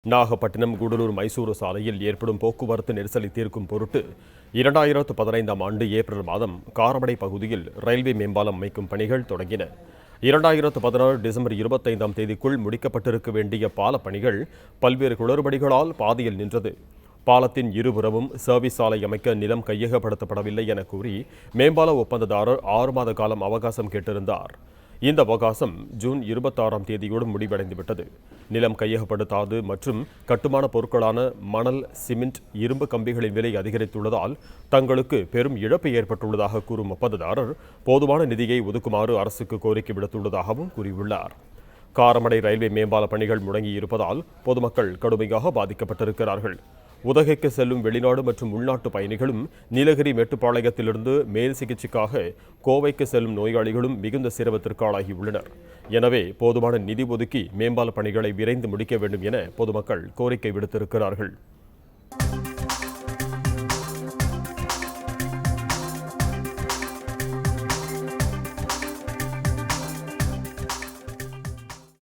நாகப்பட்டினம் கூடலூர் மைசூரு சாலையில் ஏற்படும் போக்குவரத்து நெரிசலை தீர்க்கும் பொருட்டு 2015ஆம் ஆண்டு ஏப்ரல் மாதம் காரமடை பகுதியில் ரயில்வே மேம்பாலம் அமைக்கும் பணிகள் தொடங்கின. 2016 டிசம்பர் 25ஆம் தேதிக்குள் முடிக்கப்பட்டிருக்க வேண்டிய பால பணிகள் பல்வேறு குளறுபடிகளால் பாதியில் நின்றது. பாலத்தின் இருபுறமும் சர்வீஸ் சாலை அமைக்க நிலம் கையகப்படுத்தப்படவில்லை என கூறி மேம்பால ஒப்பந்ததாரர் 6 மாத காலம் அவகாசம் கேட்டிருந்தார். இந்த அவகாசம் ஜூன் 26ஆம் தேதியோடு முடிவடைந்துவிட்டது. நிலம் கையகப்படுத்தாது மற்றும் கட்டுமான பொருட்களான மணல், சிமெண்ட், இரும்பு கம்பிகளின் விலை அதிகரித்துள்ளதால் தங்களுக்கு பெரும் இழப்பு ஏற்பட்டுள்ளதாக கூறும் ஒப்பந்ததாரர் போதுமான நிதியை ஒதுக்குமாறு அரசுக்கு கோரிக்கை விடுத்துள்ளதாகவும் கூறியுள்ளார். காரமடை ரயில்வே மேம்பால பணிகள் முடங்கியிருப்பதால் பொதுமக்கள் கடுமையாக பாதிக்கப்பட்டிருக்கிறார்கள். உதகைக்கு செல்லும் வெளிநாடு மற்றும் உள்நாட்டு பயணிகளும் நீலகிரி மேட்டுப்பாளையத்திலிருந்து மேல் சிகிச்சைக்காக கோவைக்கு செல்லும் நோயாளிகளும் மிகுந்த சிரமத்திற்கு ஆளாகியுள்ளனர். எனவே போதுமான நிதி ஒதுக்கி மேம்பால பணிகளை விரைந்து முடிக்க வேண்டும் என பொதுமக்கள் கோரிக்கை விடுத்திருக்கிறார்கள்.